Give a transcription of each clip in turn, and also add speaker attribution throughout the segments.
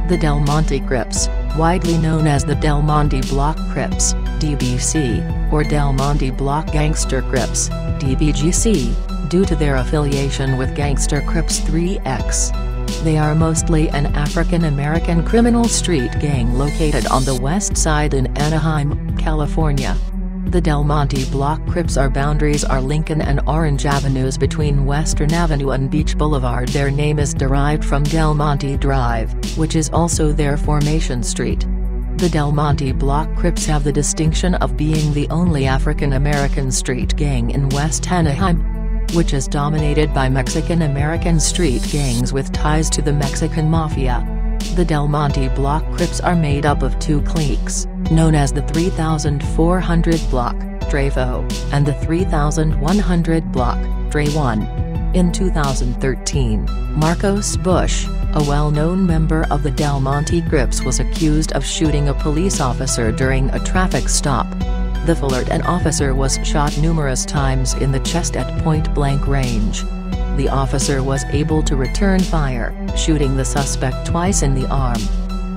Speaker 1: The Del Monte Crips, widely known as the Del Monte Blocc Crips, DBC, or Del Monte Blocc Gangster Crips, DBGC, due to their affiliation with Gangster Crips 3X. They are mostly an African-American criminal street gang located on the west side in Anaheim, California. The Del Monte Blocc Crips boundaries are Lincoln and Orange Avenues between Western Avenue and Beach Boulevard. Their name is derived from Del Monte Drive, which is also their formation street. The Del Monte Blocc Crips have the distinction of being the only African-American street gang in West Anaheim, which is dominated by Mexican-American street gangs with ties to the Mexican Mafia. The Del Monte Blocc Crips are made up of two cliques, known as the 3400 Block, Dre-4, and the 3100 Block, Dre-1. In 2013, Marcos Bush, a well-known member of the Del Monte Crips, was accused of shooting a police officer during a traffic stop. The Fullerton officer was shot numerous times in the chest at point-blank range. The officer was able to return fire, shooting the suspect twice in the arm.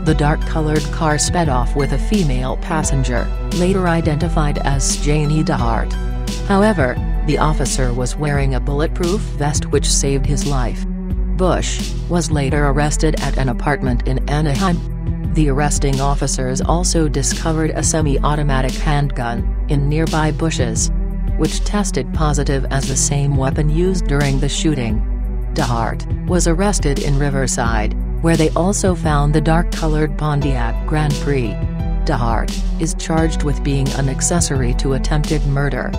Speaker 1: The dark-colored car sped off with a female passenger, later identified as Janie DeHart. However, the officer was wearing a bulletproof vest which saved his life. Bush was later arrested at an apartment in Anaheim. The arresting officers also discovered a semi-automatic handgun in nearby bushes, which tested positive as the same weapon used during the shooting. DeHart was arrested in Riverside, where they also found the dark-colored Pontiac Grand Prix. DeHart is charged with being an accessory to attempted murder.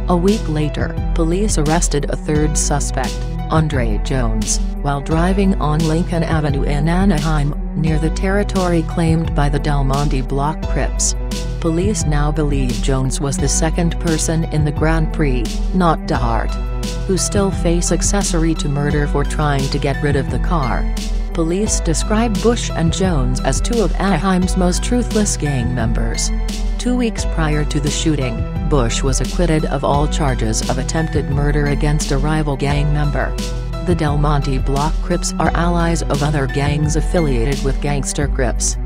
Speaker 1: A week later, police arrested a third suspect, Andre Jones, while driving on Lincoln Avenue in Anaheim, near the territory claimed by the Del Monte Blocc Crips. Police now believe Jones was the second person in the Grand Prix, not DeHart, who still face accessory to murder for trying to get rid of the car. Police describe Bush and Jones as two of Anaheim's most ruthless gang members. 2 weeks prior to the shooting, Bush was acquitted of all charges of attempted murder against a rival gang member. The Del Monte Blocc Crips are allies of other gangs affiliated with Gangster Crips.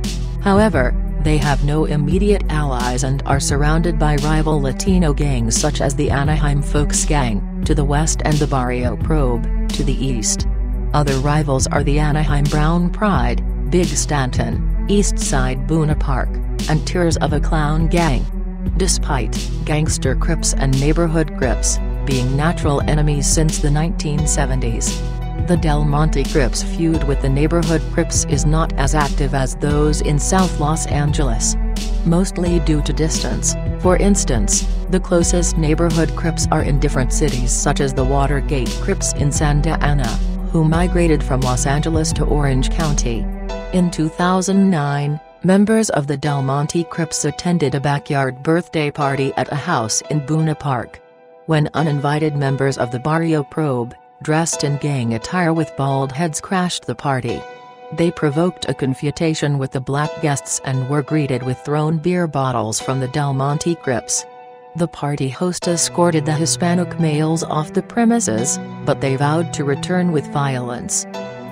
Speaker 1: However, they have no immediate allies and are surrounded by rival Latino gangs such as the Anaheim Folks Gang, to the west, and the Barrio Probe, to the east. Other rivals are the Anaheim Brown Pride, Big Stanton, East Side Buena Park, and Tears of a Clown Gang. Despite Gangster Crips and Neighborhood Crips being natural enemies since the 1970s, the Del Monte Crips feud with the Neighborhood Crips is not as active as those in South Los Angeles, mostly due to distance. For instance, the closest Neighborhood Crips are in different cities, such as the Watergate Crips in Santa Ana, who migrated from Los Angeles to Orange County. In 2009, members of the Del Monte Crips attended a backyard birthday party at a house in Buena Park. When uninvited members of the Barrio Probe, dressed in gang attire with bald heads, crashed the party. They provoked a confrontation with the black guests and were greeted with thrown beer bottles from the Del Monte Crips. The party host escorted the Hispanic males off the premises, but they vowed to return with violence.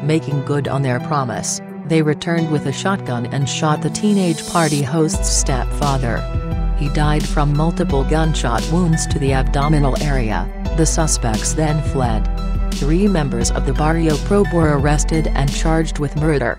Speaker 1: Making good on their promise, they returned with a shotgun and shot the teenage party host's stepfather. He died from multiple gunshot wounds to the abdominal area. The suspects then fled. 3 members of the Barrio Probe were arrested and charged with murder.